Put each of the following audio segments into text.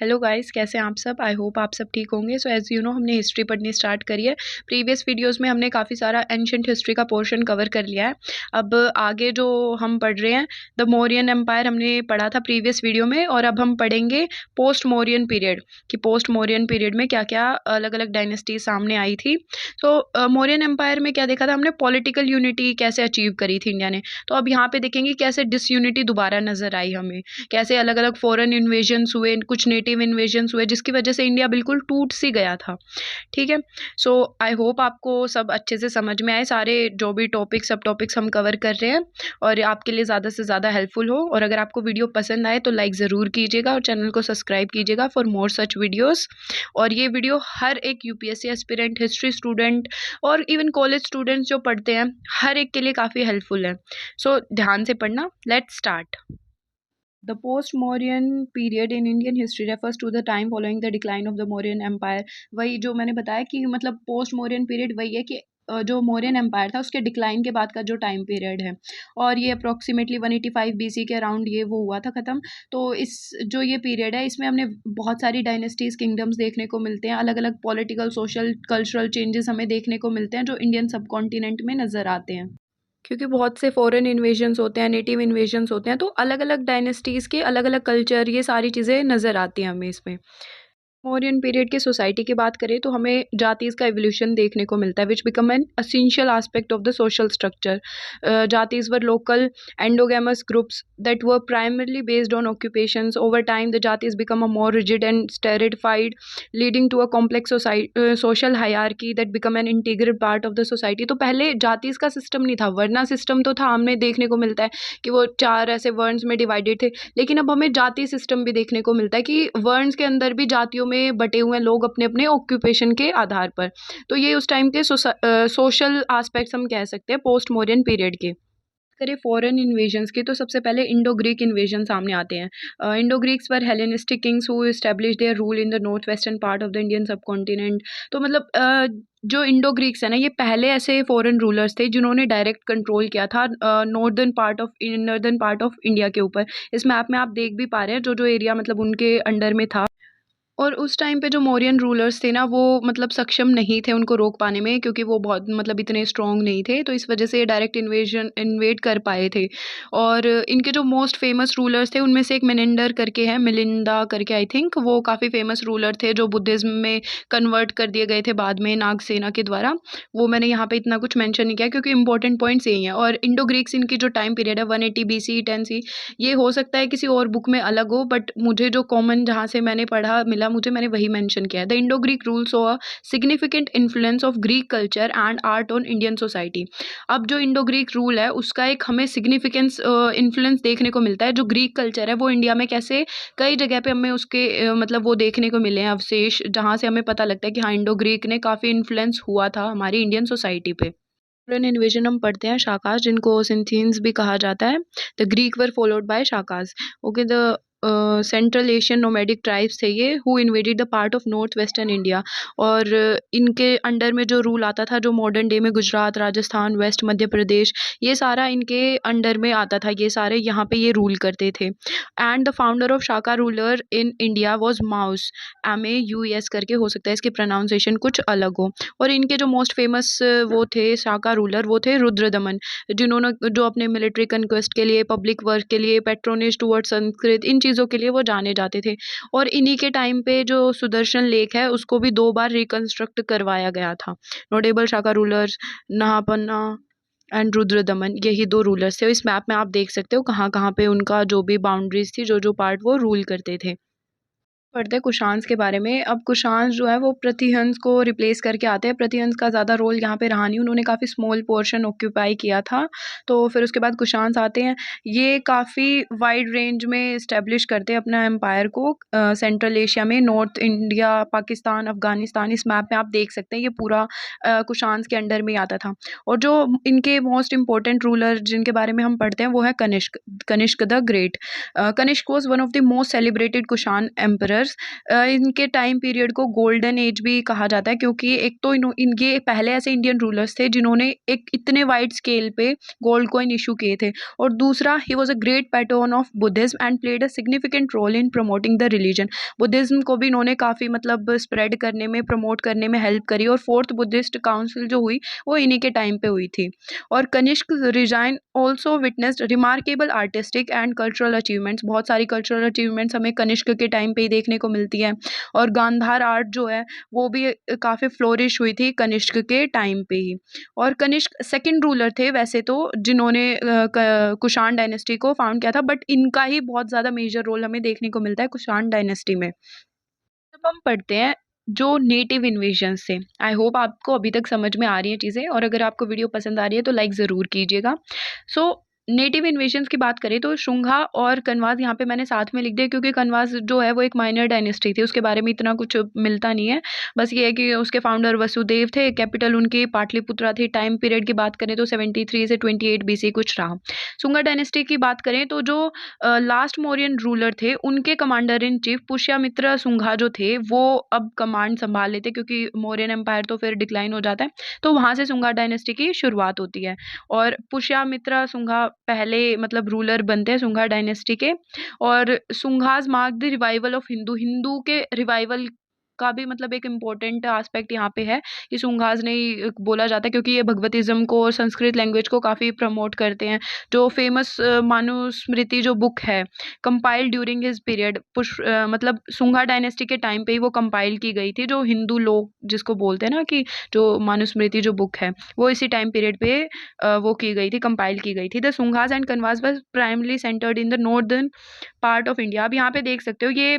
Hello guys, कैसे हैं आप सब। आई होप आप सब ठीक होंगे। सो एज़ यू नो हमने हिस्ट्री पढ़नी स्टार्ट करी है। प्रीवियस वीडियोस में हमने काफ़ी सारा एंशंट हिस्ट्री का पोर्शन कवर कर लिया है। अब आगे जो हम पढ़ रहे हैं द मौर्यन एम्पायर हमने पढ़ा था प्रीवियस वीडियो में, और अब हम पढ़ेंगे पोस्ट मौर्यन पीरियड कि पोस्ट मौर्यन पीरियड में क्या क्या अलग अलग डायनेस्टी सामने आई थी। तो मौर्यन एम्पायर में क्या देखा था हमने, पॉलिटिकल यूनिटी कैसे अचीव करी थी इंडिया ने। तो अब यहाँ पे देखेंगे कैसे डिसयूनिटी दोबारा नजर आई हमें, कैसे अलग अलग फॉरेन इन्वेजन्स हुए, कुछ नेटिव इन्वेजन्स हुए, जिसकी वजह से इंडिया बिल्कुल टूट सी गया था। ठीक है। सो आई होप आपको सब अच्छे से समझ में आए, सारे जो भी टॉपिक्स सब टॉपिक्स हम कवर कर रहे हैं और आपके लिए ज़्यादा से ज़्यादा हेल्पफुल हो। और अगर आपको वीडियो पसंद आए तो लाइक ज़रूर कीजिएगा और चैनल को सब्सक्राइब कीजिएगा फॉर मोर सच वीडियोस। और ये वीडियो हर एक यूपीएससी एस्पिरेंट, हिस्ट्री स्टूडेंट और इवन कॉलेज स्टूडेंट्स जो पढ़ते हैं, हर एक के लिए काफ़ी हेल्पफुल है। सो ध्यान से पढ़ना। Let's start. The post-Mauryan period in Indian history refers to the time following the decline of the Mauryan Empire। वही जो मैंने बताया कि मतलब पोस्ट मौर्यन पीरियड वही है कि जो मौर्यन एम्पायर था उसके डिक्लाइन के बाद का जो टाइम पीरियड है, और ये अप्रॉक्सीमेटली 185 बीसी के अराउंड ये वो हुआ था ख़त्म। तो इस जो ये पीरियड है इसमें हमने बहुत सारी डायनेस्टीज़, किंगडम्स देखने को मिलते हैं, अलग अलग पॉलिटिकल, सोशल, कल्चरल चेंजेस हमें देखने को मिलते हैं जो इंडियन सब कॉन्टिनेंट में नज़र आते हैं। क्योंकि बहुत से फॉरेन इन्वेजन्स होते हैं, नेटिव इन्वेजन्स होते हैं, तो अलग अलग डायनेस्टीज़ के अलग अलग कल्चर, ये सारी चीज़ें नज़र आती हैं हमें इसमें। मौर्यन पीरियड की सोसाइटी की बात करें तो हमें जातीज़ का एवोल्यूशन देखने को मिलता है, which become an essential aspect of the social structure. Jatis were local endogamous groups that were primarily based on occupations. Over time the jatis become a more rigid and stratified, leading to a complex social hierarchy that become an integral part of the society. तो पहले जातीज़ का system नहीं था, वर्ना system तो था, हमें देखने को मिलता है कि वो 4 ऐसे वर्न्स में डिवाइडेड थे। लेकिन अब हमें जाति सिस्टम भी देखने को मिलता है कि वर्न्स के अंदर भी जातियों में बटे हुए हैं लोग अपने अपने ऑक्यूपेशन के आधार पर। तो ये उस टाइम के सोशल एस्पेक्ट्स हम कह सकते हैं पोस्ट मौर्यन पीरियड के। करें फॉरेन इन्वेजन्स की तो सबसे पहले इंडो ग्रीक इन्वेजन सामने आते हैं। Indo Greeks were Hellenistic Kings who establish there rule in the north western part of the Indian सब कॉन्टिनेंट। तो मतलब जो इंडो ग्रीक्स है ना, ये पहले ऐसे फॉरेन रूलर्स थे जिन्होंने डायरेक्ट कंट्रोल किया था नॉर्दर्न पार्ट ऑफ इंडिया के ऊपर। इस मैप में आप देख भी पा रहे हैं जो जो एरिया मतलब उनके अंडर में था। और उस टाइम पे जो मौर्यन रूलर्स थे ना, वो मतलब सक्षम नहीं थे उनको रोक पाने में, क्योंकि वो बहुत मतलब इतने स्ट्रॉन्ग नहीं थे, तो इस वजह से ये डायरेक्ट इन्वेड कर पाए थे। और इनके जो मोस्ट फेमस रूलर्स थे उनमें से एक मिलिंडर करके है, मिलिंदा करके, आई थिंक वो काफ़ी फेमस रूलर थे जो बुद्धिज़्म में कन्वर्ट कर दिए गए थे बाद में नागसेना के द्वारा। वो मैंने यहाँ पे इतना कुछ मेंशन नहीं किया क्योंकि इंपॉर्टेंट पॉइंट्स यही हैं। और इंडो ग्रीक्स, इनकी जो टाइम पीरियड है 180 BC 10 C, ये हो सकता है किसी और बुक में अलग हो, बट मुझे जो कॉमन जहाँ से मैंने पढ़ा मिला मुझे, मैंने वही मेंशन किया है। The Indo Greek rules saw a significant influence of Greek culture and art on Indian society. अब जो इंडो ग्रीक रूल है उसका एक हमें सिग्निफिकेंस इन्फ्लुएंस देखने को मिलता है। जो ग्रीक कल्चर है वो इंडिया में कैसे कई जगह पे हमें उसके मतलब वो देखने को मिले हैं अवशेष, जहाँ से हमें पता लगता है कि हाँ, इंडो ग्रीक ने काफ़ी इन्फ्लुएंस हुआ था हमारी इंडियन सोसाइटी पे। इन्वेजन हम पढ़ते हैं शाकास, जिनको सिंथीन्स भी कहा जाता है। The Greek were followed by Shakas. Okay, the central Asian nomadic tribes थे ये, who invaded the part of north western India. और इनके अंडर में जो रूल आता था, जो मॉडर्न डे में गुजरात, राजस्थान, वेस्ट मध्य प्रदेश, ये सारा इनके अंडर में आता था, ये सारे यहाँ पे ये रूल करते थे। And the founder of Shaka ruler in India was mouse, MAUS करके, हो सकता है इसकी प्रोनाउंसिएशन कुछ अलग हो। और इनके जो मोस्ट फेमस वो थे शाका रूलर, वो थे रुद्रदमन, जिन्होंने जो अपने मिलिट्री कन्क्वेस्ट के लिए, पब्लिक वर्क के लिए, पेट्रोनेज टुवर्ड्स संस्कृत, इन चीज़ों के लिए वो जाने जाते थे। और इन्हीं के टाइम पे जो सुदर्शन लेक है उसको भी 2 बार रिकंस्ट्रक्ट करवाया गया था। Notable Shaka rulers Nahapana and Rudradaman, यही 2 रूलर्स थे। इस मैप में आप देख सकते हो कहाँ कहाँ पे उनका जो भी बाउंड्रीज थी, जो जो पार्ट वो रूल करते थे। पढ़ते हैं कुशान्स के बारे में। अब कुशान्स जो है वो प्रतिहंस को रिप्लेस करके आते हैं। प्रतिहंस का ज़्यादा रोल यहाँ पे रहा नहीं, उन्होंने काफ़ी स्मॉल पोर्शन ऑक्यूपाई किया था। तो फिर उसके बाद कुशान्स आते हैं। ये काफ़ी वाइड रेंज में इस्टेब्लिश करते हैं अपना एम्पायर को सेंट्रल एशिया में, नॉर्थ इंडिया, पाकिस्तान, अफगानिस्तान। इस मैप में आप देख सकते हैं ये पूरा कुशान्स के अंडर में ही आता था। और जो इनके मोस्ट इम्पोर्टेंट रूलर जिनके बारे में हम पढ़ते हैं वो है Kanishka the great. Kanishka was one of the most celebrated Kushan emperor rulers, इनके टाइम पीरियड को गोल्डन एज भी कहा जाता है, क्योंकि एक तो इनके पहले ऐसे इंडियन रूलर्स थे जिन्होंने एक इतने वाइड स्केल पे गोल्ड कॉइन इशू किए थे, और दूसरा he was a great patron of Buddhism and played a significant role in promoting the religion. Buddhism को भी इन्होंने काफ़ी मतलब स्प्रेड करने में, प्रमोट करने में हेल्प करी, और फोर्थ बुद्धिस्ट काउंसिल जो हुई वो इन्हीं के टाइम पे हुई थी। और Kanishka reign also witnessed remarkable artistic and cultural achievements, बहुत सारी कल्चरल अचीवमेंट्स हमें कनिष्क के टाइम पे ही देखने को मिलती है। और गांधार आर्ट जो है वो भी काफ़ी फ्लोरिश हुई थी कनिष्क के टाइम पे ही। और कनिष्क सेकंड रूलर थे वैसे तो जिन्होंने कुषाण डायनेस्टी को फाउंड किया था, बट इनका ही बहुत ज़्यादा मेजर रोल हमें देखने को मिलता है कुषाण डायनेस्टी में। अब हम पढ़ते हैं जो नेटिव इन्वेजन से। आई होप आपको अभी तक समझ में आ रही हैं चीज़ें, और अगर आपको वीडियो पसंद आ रही है तो लाइक ज़रूर कीजिएगा। सो नेटिव इन्वेजन्स की बात करें तो शुंगा और कनवास यहाँ पे मैंने साथ में लिख दिया, क्योंकि कनवास जो है वो एक माइनर डायनेस्टी थी, उसके बारे में इतना कुछ मिलता नहीं है। बस ये है कि उसके फाउंडर वसुदेव थे, कैपिटल उनकी पाटलिपुत्रा थी। टाइम पीरियड की बात करें तो 73 से 28 BC कुछ रहा। शुंगा डायनेस्टी की बात करें तो जो लास्ट मौर्यन रूलर थे उनके commander in chief Pushyamitra Shunga जो थे वो अब कमांड संभाल लेते, क्योंकि मौर्यन एम्पायर तो फिर डिक्लाइन हो जाता है, तो वहाँ से शुंगा डायनेस्टी की शुरुआत होती है। और पुष्यमित्र शुंगा पहले मतलब रूलर बनते हैं शुंगा डायनेस्टी के। और Shungas mark the revival of Hindu के रिवाइवल का भी मतलब एक इम्पोर्टेंट एस्पेक्ट यहाँ पे है कि शुंगास ने ही बोला जाता है, क्योंकि ये भगवतिज्म को और संस्कृत लैंग्वेज को काफ़ी प्रमोट करते हैं। जो फेमस मनुस्मृति जो बुक है कंपाइल्ड ड्यूरिंग हिज पीरियड, मतलब शुंगा डायनेस्टी के टाइम पे ही वो कंपाइल की गई थी, जो हिंदू लोग जिसको बोलते हैं ना कि जो मनुस्मृति जो बुक है वो इसी टाइम पीरियड पे वो की गई थी, कंपाइल की गई थी। The Shungas and Kanvas was primarily centered in the northern part of India. अब यहाँ पे देख सकते हो ये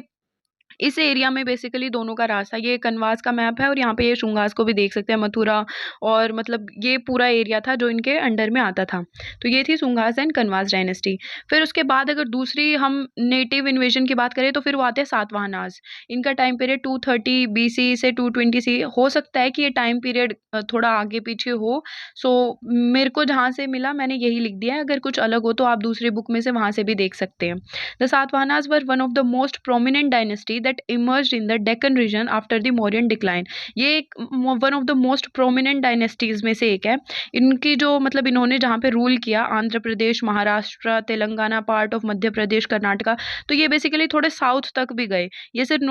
इस एरिया में बेसिकली दोनों का रास्ता, ये कनवास का मैप है और यहाँ पे ये शुंगास को भी देख सकते हैं, मथुरा और मतलब ये पूरा एरिया था जो इनके अंडर में आता था। तो ये थी शुंगास एंड कनवास डायनेस्टी। फिर उसके बाद अगर दूसरी हम नेटिव इन्वेजन की बात करें तो फिर वो आते हैं सातवाहनास। इनका टाइम पीरियड 230 BC से 220 CE हो सकता है कि ये टाइम पीरियड थोड़ा आगे पीछे हो। सो मेरे को जहाँ से मिला मैंने यही लिख दिया है, अगर कुछ अलग हो तो आप दूसरी बुक में से वहाँ से भी देख सकते हैं। The Satavahanas were one of the most prominent dynasty that emerged in the Deccan region after the Mauryan decline। ये एक one of the most prominent dynasties में से एक है। इनकी जो मतलब इन्होंने जहाँ पे रूल किया आंध्र प्रदेश, महाराष्ट्र, तेलंगाना, पार्ट ऑफ मध्य प्रदेश, कर्नाटका, तो ये बेसिकली थोड़े साउथ तक भी गए। ये सिर्फ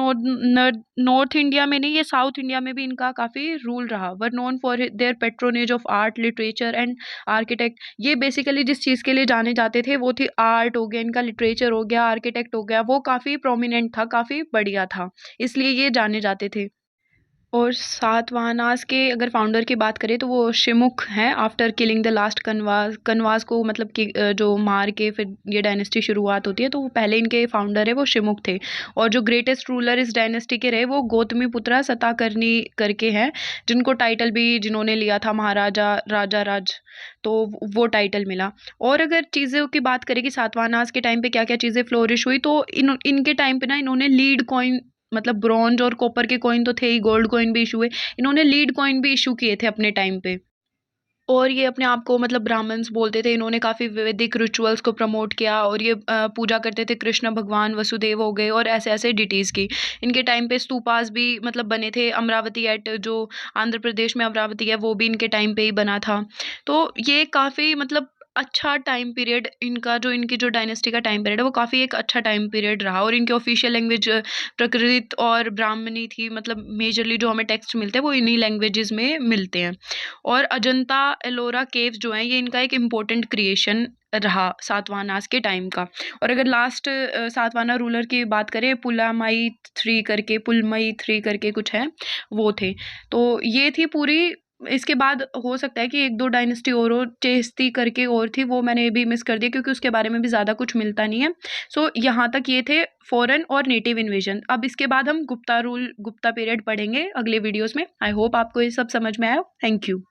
नॉर्थ इंडिया में नहीं, ये साउथ इंडिया में भी इनका काफ़ी रूल रहा। Were known for their patronage of art, literature and architect. ये बेसिकली जिस चीज़ के लिए जाने जाते थे वो थी आर्ट हो गया, इनका लिटरेचर हो गया, आर्किटेक्ट हो गया, वो काफ़ी प्रोमिनेंट था, काफ़ी बढ़िया था, इसलिए ये जाने जाते थे। और सातवाहनास के अगर फाउंडर की बात करें तो वो शिमुख हैं। After killing the last Kanwas को मतलब कि जो मार के फिर ये डायनेस्टी शुरुआत होती है, तो वो पहले इनके फाउंडर है वो शिमुख थे। और जो ग्रेटेस्ट रूलर इस डायनेस्टी के रहे वो गौतमी पुत्रा सताकर्णी करके हैं, जिनको टाइटल भी जिन्होंने लिया था महाराजा राजा राज, तो वो टाइटल मिला। और अगर चीज़ों की बात करें कि सातवाहनास के टाइम पे क्या क्या चीज़ें फ्लोरिश हुई, तो इनके टाइम पे ना इन्होंने लीड कॉइन, मतलब ब्रॉन्ज और कॉपर के कॉइन तो थे ही, गोल्ड कॉइन भी इशू हुए, इन्होंने लीड कॉइन भी इशू किए थे अपने टाइम पे। और ये अपने आप को मतलब ब्राह्मण्स बोलते थे। इन्होंने काफ़ी वैदिक रिचुअल्स को प्रमोट किया, और ये पूजा करते थे कृष्ण भगवान, वसुदेव हो गए और ऐसे ऐसे डिटीज़ की। इनके टाइम पे स्तूपास भी मतलब बने थे। अमरावती एट जो आंध्र प्रदेश में अमरावती है वो भी इनके टाइम पे ही बना था। तो ये काफ़ी मतलब अच्छा टाइम पीरियड इनका, जो इनकी जो डायनेस्टी का टाइम पीरियड है वो काफ़ी एक अच्छा टाइम पीरियड रहा। और इनकी ऑफिशियल लैंग्वेज प्राकृत और ब्राह्मणी थी, मतलब मेजरली जो हमें टेक्स्ट मिलते हैं वो इन्हीं लैंग्वेजेस में मिलते हैं। और अजंता एलोरा केव्स जो हैं ये इनका एक इम्पोर्टेंट क्रिएशन रहा सातवाहनास के टाइम का। और अगर लास्ट सातवाहना रूलर की बात करें, पुलमई थ्री करके कुछ है वो थे। तो ये थी पूरी। इसके बाद हो सकता है कि एक दो डायनेस्टी और हो, चेस्ती करके और थी, वो मैंने भी मिस कर दिया क्योंकि उसके बारे में भी ज़्यादा कुछ मिलता नहीं है। सो यहाँ तक ये थे फॉरेन और नेटिव इन्वेजन। अब इसके बाद हम गुप्ता पीरियड पढ़ेंगे अगले वीडियोस में। आई होप आपको ये सब समझ में आया। Thank you.